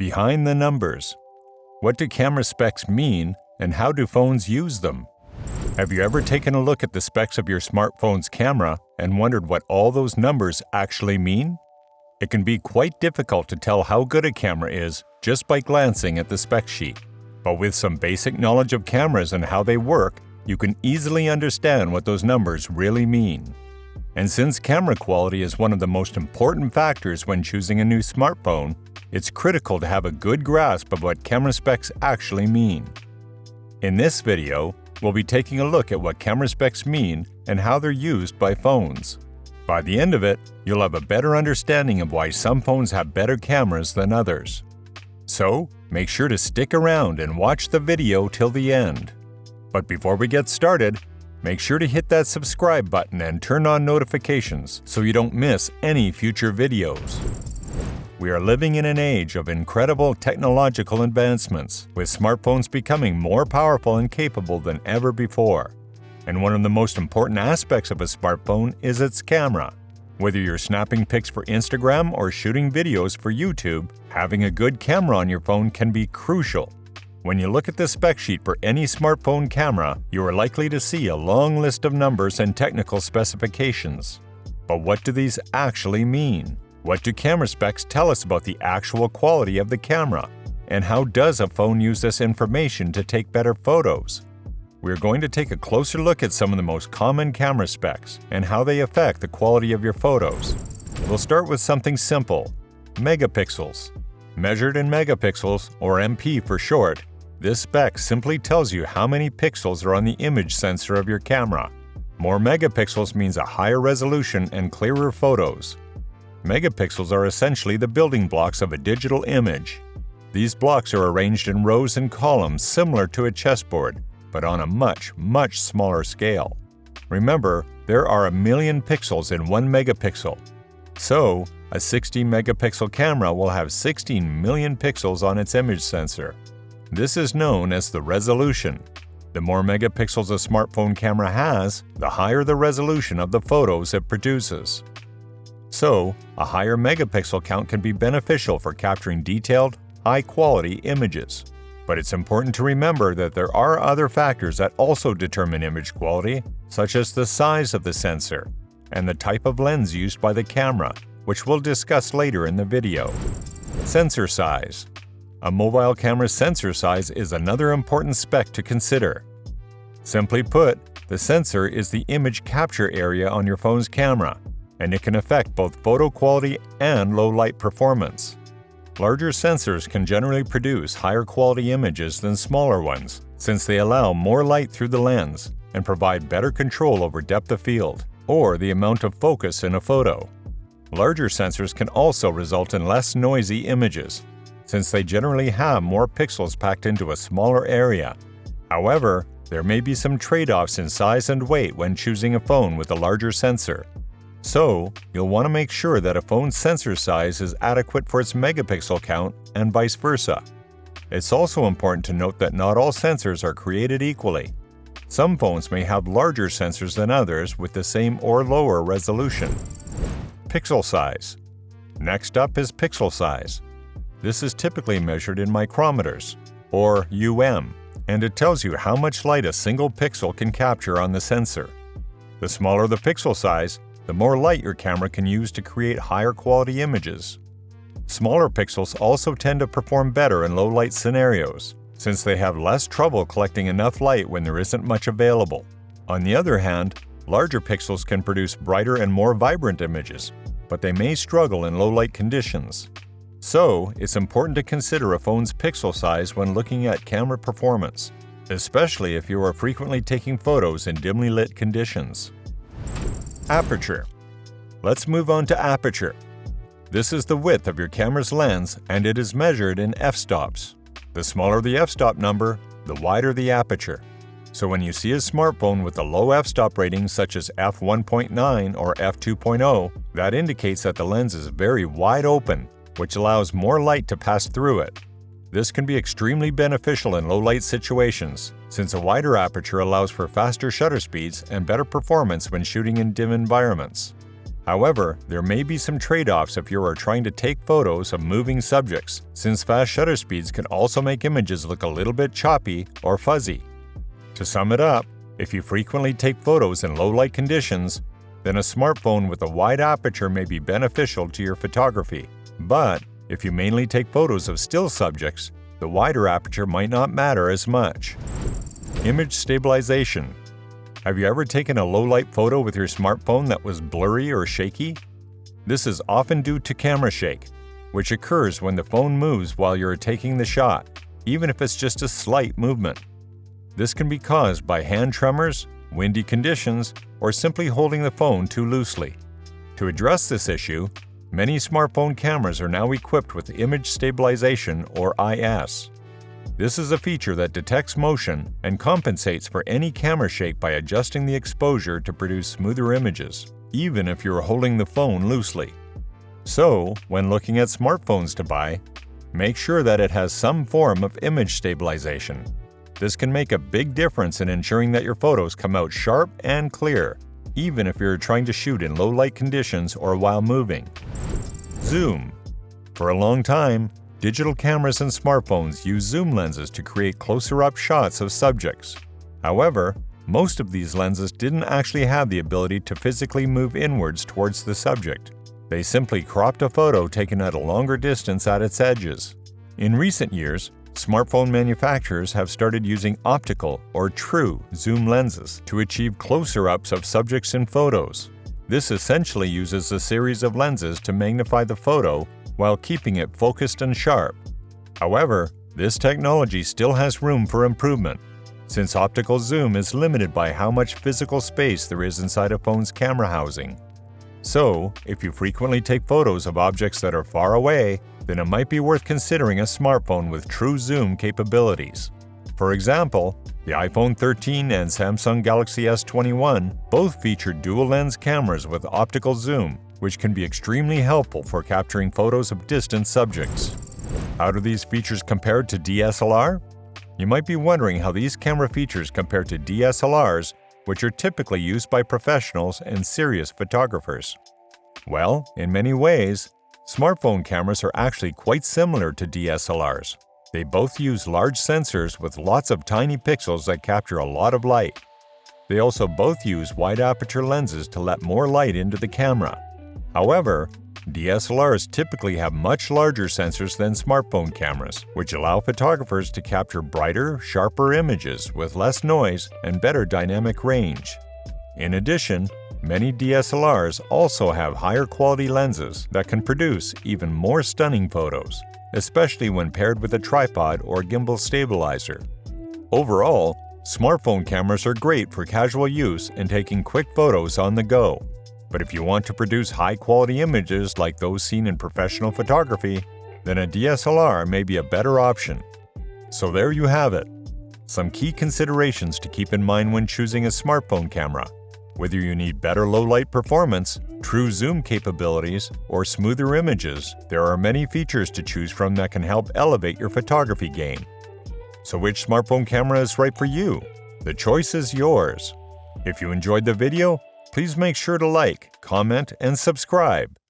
Behind the numbers. What do camera specs mean, and how do phones use them? Have you ever taken a look at the specs of your smartphone's camera and wondered what all those numbers actually mean? It can be quite difficult to tell how good a camera is just by glancing at the spec sheet. But with some basic knowledge of cameras and how they work, you can easily understand what those numbers really mean. And since camera quality is one of the most important factors when choosing a new smartphone, it's critical to have a good grasp of what camera specs actually mean. In this video, we'll be taking a look at what camera specs mean and how they're used by phones. By the end of it, you'll have a better understanding of why some phones have better cameras than others. So, make sure to stick around and watch the video till the end. But before we get started, make sure to hit that subscribe button and turn on notifications so you don't miss any future videos. We are living in an age of incredible technological advancements, with smartphones becoming more powerful and capable than ever before. And one of the most important aspects of a smartphone is its camera. Whether you're snapping pics for Instagram or shooting videos for YouTube, having a good camera on your phone can be crucial. When you look at the spec sheet for any smartphone camera, you are likely to see a long list of numbers and technical specifications. But what do these actually mean? What do camera specs tell us about the actual quality of the camera? And how does a phone use this information to take better photos? We're going to take a closer look at some of the most common camera specs and how they affect the quality of your photos. We'll start with something simple: megapixels. Measured in megapixels, or MP for short, this spec simply tells you how many pixels are on the image sensor of your camera. More megapixels means a higher resolution and clearer photos. Megapixels are essentially the building blocks of a digital image. These blocks are arranged in rows and columns similar to a chessboard, but on a much smaller scale. Remember, there are 1 million pixels in 1 megapixel. So, a 60-megapixel camera will have 16 million pixels on its image sensor. This is known as the resolution. The more megapixels a smartphone camera has, the higher the resolution of the photos it produces. So, a higher megapixel count can be beneficial for capturing detailed, high-quality images. But it's important to remember that there are other factors that also determine image quality, such as the size of the sensor and the type of lens used by the camera, which we'll discuss later in the video. Sensor size. A mobile camera's sensor size is another important spec to consider. Simply put, the sensor is the image capture area on your phone's camera, and it can affect both photo quality and low-light performance. Larger sensors can generally produce higher quality images than smaller ones, since they allow more light through the lens and provide better control over depth of field, or the amount of focus in a photo. Larger sensors can also result in less noisy images, since they generally have more pixels packed into a smaller area. However, there may be some trade-offs in size and weight when choosing a phone with a larger sensor. So, you'll want to make sure that a phone's sensor size is adequate for its megapixel count and vice versa. It's also important to note that not all sensors are created equally. Some phones may have larger sensors than others with the same or lower resolution. Pixel size. Next up is pixel size. This is typically measured in micrometers, or and it tells you how much light a single pixel can capture on the sensor. The smaller the pixel size, the more light your camera can use to create higher quality images. Smaller pixels also tend to perform better in low-light scenarios, since they have less trouble collecting enough light when there isn't much available. On the other hand, larger pixels can produce brighter and more vibrant images, but they may struggle in low-light conditions. So, it's important to consider a phone's pixel size when looking at camera performance, especially if you are frequently taking photos in dimly lit conditions. Aperture. Let's move on to aperture. This is the width of your camera's lens, and it is measured in f-stops. The smaller the f-stop number, the wider the aperture. So when you see a smartphone with a low f-stop rating such as f1.9 or f2.0, that indicates that the lens is very wide open, which allows more light to pass through it. This can be extremely beneficial in low-light situations, since a wider aperture allows for faster shutter speeds and better performance when shooting in dim environments. However, there may be some trade-offs if you are trying to take photos of moving subjects, since fast shutter speeds can also make images look a little bit choppy or fuzzy. To sum it up, if you frequently take photos in low-light conditions, then a smartphone with a wide aperture may be beneficial to your photography. But if you mainly take photos of still subjects, the wider aperture might not matter as much. Image stabilization. Have you ever taken a low-light photo with your smartphone that was blurry or shaky? This is often due to camera shake, which occurs when the phone moves while you're taking the shot, even if it's just a slight movement. This can be caused by hand tremors, windy conditions, or simply holding the phone too loosely. To address this issue, many smartphone cameras are now equipped with Image Stabilization or IS. This is a feature that detects motion and compensates for any camera shake by adjusting the exposure to produce smoother images, even if you're holding the phone loosely. So, when looking at smartphones to buy, make sure that it has some form of image stabilization. This can make a big difference in ensuring that your photos come out sharp and clear, even if you're trying to shoot in low-light conditions or while moving. Zoom. For a long time, digital cameras and smartphones use zoom lenses to create closer-up shots of subjects. However, most of these lenses didn't actually have the ability to physically move inwards towards the subject. They simply cropped a photo taken at a longer distance at its edges. In recent years, smartphone manufacturers have started using optical or true zoom lenses to achieve closer-ups of subjects in photos. This essentially uses a series of lenses to magnify the photo while keeping it focused and sharp. However, this technology still has room for improvement, since optical zoom is limited by how much physical space there is inside a phone's camera housing. So, if you frequently take photos of objects that are far away, then it might be worth considering a smartphone with true zoom capabilities. For example, the iPhone 13 and Samsung Galaxy S21 both feature dual-lens cameras with optical zoom, which can be extremely helpful for capturing photos of distant subjects. How do these features compare to DSLR? You might be wondering how these camera features compare to DSLRs, which are typically used by professionals and serious photographers. Well, in many ways, smartphone cameras are actually quite similar to DSLRs. They both use large sensors with lots of tiny pixels that capture a lot of light. They also both use wide aperture lenses to let more light into the camera. However, DSLRs typically have much larger sensors than smartphone cameras, which allow photographers to capture brighter, sharper images with less noise and better dynamic range. In addition, many DSLRs also have higher quality lenses that can produce even more stunning photos, especially when paired with a tripod or gimbal stabilizer. Overall, smartphone cameras are great for casual use and taking quick photos on the go. But if you want to produce high-quality images like those seen in professional photography, then a DSLR may be a better option. So there you have it. Some key considerations to keep in mind when choosing a smartphone camera. Whether you need better low-light performance, true zoom capabilities, or smoother images, there are many features to choose from that can help elevate your photography game. So which smartphone camera is right for you? The choice is yours. If you enjoyed the video, please make sure to like, comment, and subscribe.